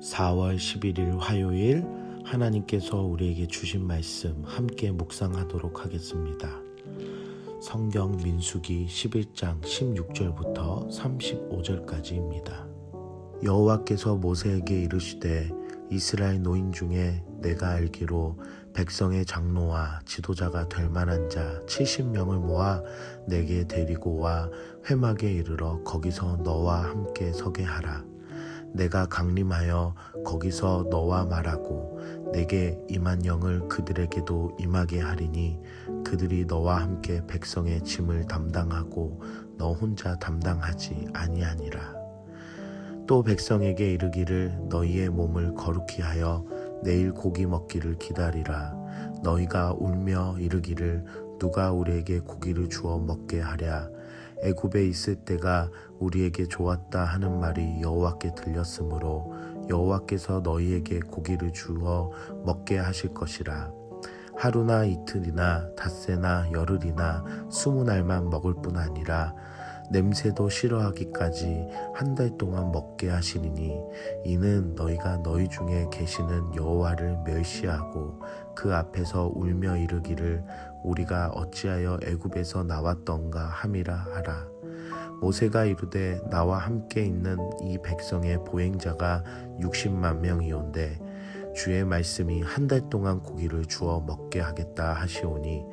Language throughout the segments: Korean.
4월 11일 화요일 하나님께서 우리에게 주신 말씀 함께 묵상하도록 하겠습니다. 성경 민수기 11장 16절부터 35절까지입니다. 여호와께서 모세에게 이르시되 이스라엘 노인 중에 내가 알기로 백성의 장로와 지도자가 될 만한 자 70명을 모아 내게 데리고 와 회막에 이르러 거기서 너와 함께 서게 하라. 내가 강림하여 거기서 너와 말하고 내게 임한 영을 그들에게도 임하게 하리니 그들이 너와 함께 백성의 짐을 담당하고 너 혼자 담당하지 아니하니라. 또 백성에게 이르기를 너희의 몸을 거룩히 하여 내일 고기 먹기를 기다리라. 너희가 울며 이르기를 누가 우리에게 고기를 주어 먹게 하랴. 애굽에 있을 때가 우리에게 좋았다 하는 말이 여호와께 들렸으므로 여호와께서 너희에게 고기를 주어 먹게 하실 것이라. 하루나 이틀이나 닷새나 열흘이나 20날만 먹을 뿐 아니라 냄새도 싫어하기까지 한 달 동안 먹게 하시리니 이는 너희가 너희 중에 계시는 여호와를 멸시하고 그 앞에서 울며 이르기를 우리가 어찌하여 애굽에서 나왔던가 함이라 하라. 모세가 이르되 나와 함께 있는 이 백성의 보행자가 60만 명이온데 주의 말씀이 한 달 동안 고기를 주어 먹게 하겠다 하시오니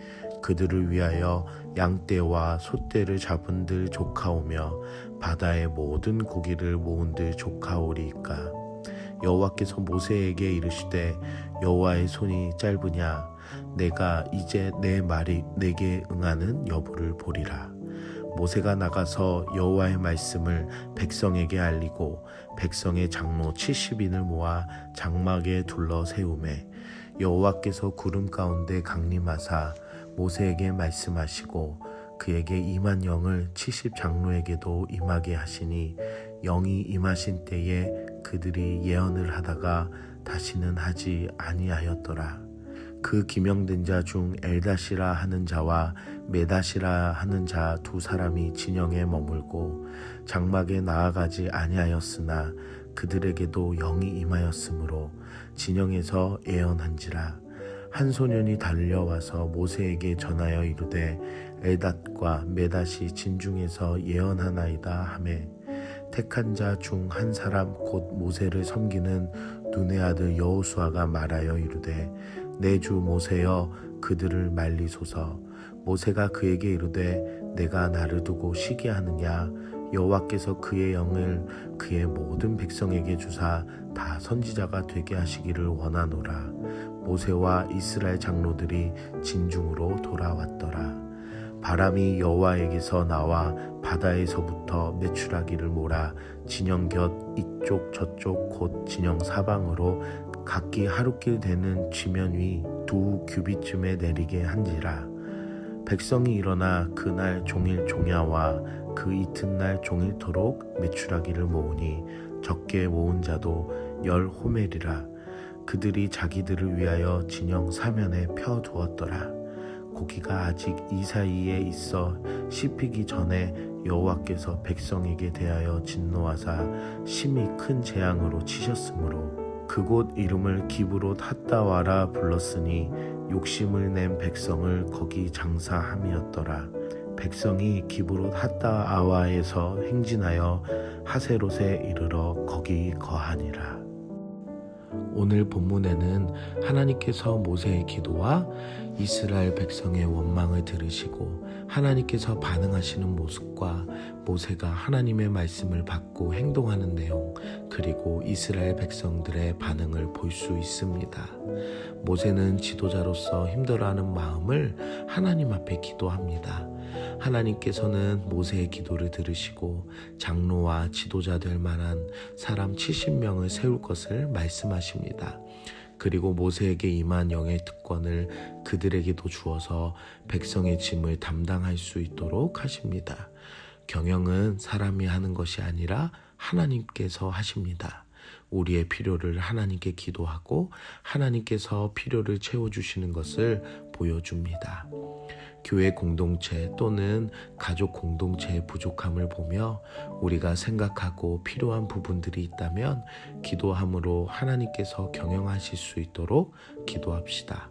그들을 위하여 양떼와 소떼를 잡은들 조카오며 바다의 모든 고기를 모은들 조카오리이까. 여호와께서 모세에게 이르시되 여호와의 손이 짧으냐 내가 이제 내 말이 내게 응하는 여부를 보리라. 모세가 나가서 여호와의 말씀을 백성에게 알리고 백성의 장로 70인을 모아 장막에 둘러 세우매 여호와께서 구름 가운데 강림하사 모세에게 말씀하시고 그에게 임한 영을 70장로에게도 임하게 하시니 영이 임하신 때에 그들이 예언을 하다가 다시는 하지 아니하였더라. 그 기명된 자 중 엘다시라 하는 자와 메다시라 하는 자 두 사람이 진영에 머물고 장막에 나아가지 아니하였으나 그들에게도 영이 임하였으므로 진영에서 예언한지라. 한 소년이 달려와서 모세에게 전하여 이르되 엘닷과 메닷이 진중에서 예언하나이다 하매 택한 자 중 한 사람 곧 모세를 섬기는 눈의 아들 여호수아가 말하여 이르되 내 주 모세여 그들을 말리소서. 모세가 그에게 이르되 내가 나를 두고 쉬게 하느냐. 여호와께서 그의 영을 그의 모든 백성에게 주사 다 선지자가 되게 하시기를 원하노라. 모세와 이스라엘 장로들이 진중으로 돌아왔더라. 바람이 여호와에게서 나와 바다에서부터 메추라기를 몰아 진영 곁 이쪽 저쪽 곧 진영 사방으로 각기 하루길 되는 지면 위 2규빗쯤에 내리게 한지라. 백성이 일어나 그날 종일 종야와 그 이튿날 종일토록 메추라기를 모으니 적게 모은 자도 10호멜이라. 그들이 자기들을 위하여 진영 사면에 펴두었더라. 고기가 아직 이 사이에 있어 씹히기 전에 여호와께서 백성에게 대하여 진노하사 심히 큰 재앙으로 치셨으므로 그곳 이름을 기브롯 핫다와라 불렀으니 욕심을 낸 백성을 거기 장사함이었더라. 백성이 기브롯 핫다아와에서 행진하여 하세롯에 이르러 거기 거하니라. 오늘 본문에는 하나님께서 모세의 기도와 이스라엘 백성의 원망을 들으시고 하나님께서 반응하시는 모습과 모세가 하나님의 말씀을 받고 행동하는 내용 그리고 이스라엘 백성들의 반응을 볼 수 있습니다. 모세는 지도자로서 힘들어하는 마음을 하나님 앞에 기도합니다. 하나님께서는 모세의 기도를 들으시고 장로와 지도자 될 만한 사람 70명을 세울 것을 말씀하십니다. 그리고 모세에게 임한 영의 특권을 그들에게도 주어서 백성의 짐을 담당할 수 있도록 하십니다. 경영은 사람이 하는 것이 아니라 하나님께서 하십니다. 우리의 필요를 하나님께 기도하고 하나님께서 필요를 채워주시는 것을 보여줍니다. 교회 공동체 또는 가족 공동체의 부족함을 보며 우리가 생각하고 필요한 부분들이 있다면 기도함으로 하나님께서 경영하실 수 있도록 기도합시다.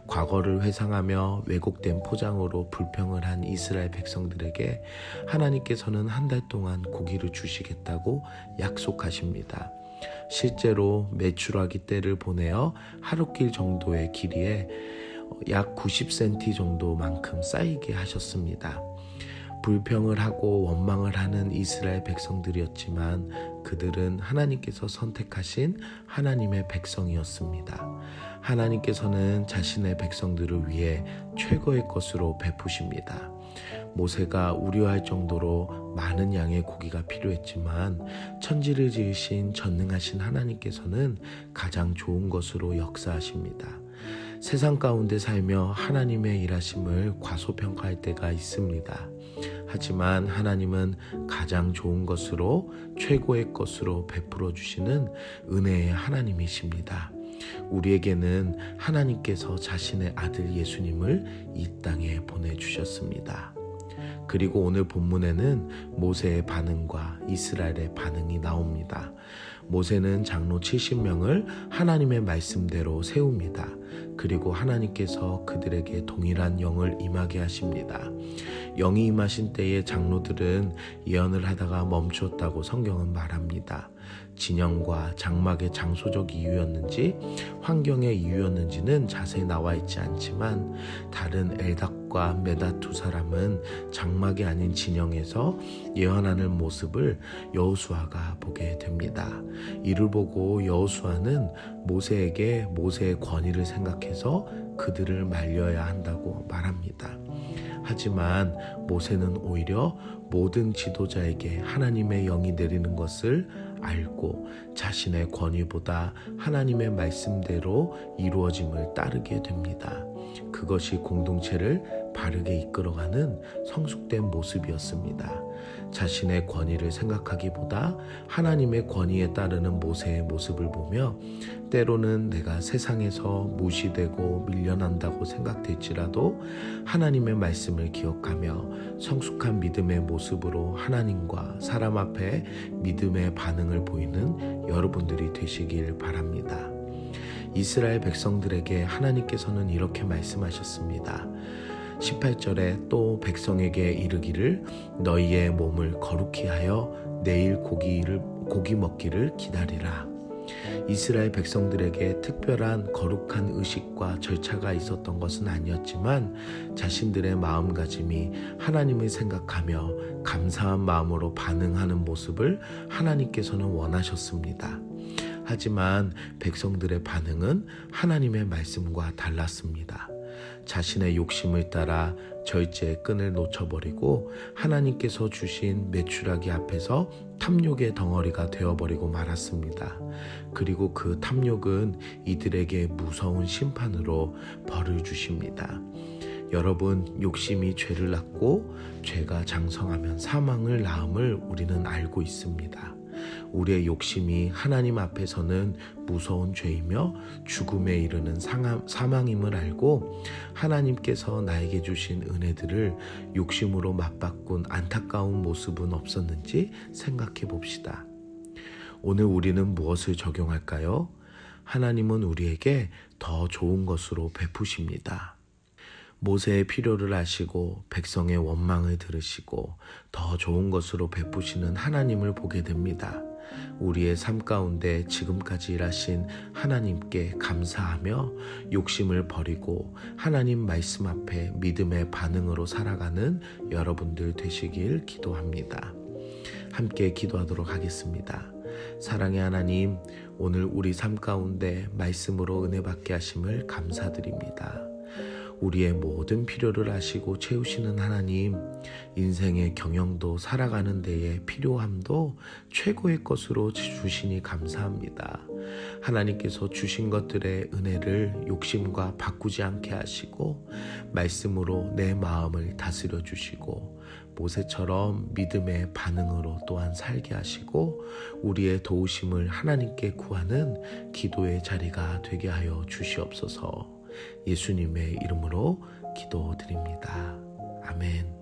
과거를 회상하며 왜곡된 포장으로 불평을 한 이스라엘 백성들에게 하나님께서는 한 달 동안 고기를 주시겠다고 약속하십니다. 실제로 메추라기 떼를 보내어 하루길 정도의 길이에 약 90cm 정도만큼 쌓이게 하셨습니다. 불평을 하고 원망을 하는 이스라엘 백성들이었지만 그들은 하나님께서 선택하신 하나님의 백성이었습니다. 하나님께서는 자신의 백성들을 위해 최고의 것으로 베푸십니다. 모세가 우려할 정도로 많은 양의 고기가 필요했지만 천지를 지으신 전능하신 하나님께서는 가장 좋은 것으로 역사하십니다. 세상 가운데 살며 하나님의 일하심을 과소평가할 때가 있습니다. 하지만 하나님은 가장 좋은 것으로 최고의 것으로 베풀어 주시는 은혜의 하나님이십니다. 우리에게는 하나님께서 자신의 아들 예수님을 이 땅에 보내주셨습니다. 그리고 오늘 본문에는 모세의 반응과 이스라엘의 반응이 나옵니다. 모세는 장로 70명을 하나님의 말씀대로 세웁니다. 그리고 하나님께서 그들에게 동일한 영을 임하게 하십니다. 영이 임하신 때에 장로들은 예언을 하다가 멈추었다고 성경은 말합니다. 진영과 장막의 장소적 이유였는지 환경의 이유였는지는 자세히 나와 있지 않지만 다른 엘닥과 메다 두 사람은 장막이 아닌 진영에서 예언하는 모습을 여호수아가 보게 됩니다. 이를 보고 여호수아는 모세에게 모세의 권위를 생각해서 그들을 말려야 한다고 말합니다. 하지만 모세는 오히려 모든 지도자에게 하나님의 영이 내리는 것을 알고 자신의 권위보다 하나님의 말씀대로 이루어짐을 따르게 됩니다. 그것이 공동체를 바르게 이끌어가는 성숙된 모습이었습니다. 자신의 권위를 생각하기보다 하나님의 권위에 따르는 모세의 모습을 보며 때로는 내가 세상에서 무시되고 밀려난다고 생각될지라도 하나님의 말씀을 기억하며 성숙한 믿음의 모습으로 하나님과 사람 앞에 믿음의 반응을 보이는 여러분들이 되시길 바랍니다. 이스라엘 백성들에게 하나님께서는 이렇게 말씀하셨습니다. 18절에 또 백성에게 이르기를 너희의 몸을 거룩히 하여 내일 고기 먹기를 기다리라. 이스라엘 백성들에게 특별한 거룩한 의식과 절차가 있었던 것은 아니었지만 자신들의 마음가짐이 하나님을 생각하며 감사한 마음으로 반응하는 모습을 하나님께서는 원하셨습니다. 하지만 백성들의 반응은 하나님의 말씀과 달랐습니다. 자신의 욕심을 따라 절제의 끈을 놓쳐버리고 하나님께서 주신 메추라기 앞에서 탐욕의 덩어리가 되어버리고 말았습니다. 그리고 그 탐욕은 이들에게 무서운 심판으로 벌을 주십니다. 여러분, 욕심이 죄를 낳고 죄가 장성하면 사망을 낳음을 우리는 알고 있습니다. 우리의 욕심이 하나님 앞에서는 무서운 죄이며 죽음에 이르는 사망임을 알고 하나님께서 나에게 주신 은혜들을 욕심으로 맞바꾼 안타까운 모습은 없었는지 생각해 봅시다. 오늘 우리는 무엇을 적용할까요? 하나님은 우리에게 더 좋은 것으로 베푸십니다. 모세의 필요를 아시고 백성의 원망을 들으시고 더 좋은 것으로 베푸시는 하나님을 보게 됩니다. 우리의 삶 가운데 지금까지 일하신 하나님께 감사하며 욕심을 버리고 하나님 말씀 앞에 믿음의 반응으로 살아가는 여러분들 되시길 기도합니다. 함께 기도하도록 하겠습니다. 사랑의 하나님, 오늘 우리 삶 가운데 말씀으로 은혜 받게 하심을 감사드립니다. 우리의 모든 필요를 아시고 채우시는 하나님, 인생의 경영도 살아가는 데에 필요함도 최고의 것으로 주시니 감사합니다. 하나님께서 주신 것들의 은혜를 욕심과 바꾸지 않게 하시고 말씀으로 내 마음을 다스려 주시고 모세처럼 믿음의 반응으로 또한 살게 하시고 우리의 도우심을 하나님께 구하는 기도의 자리가 되게 하여 주시옵소서. 예수님의 이름으로 기도드립니다. 아멘.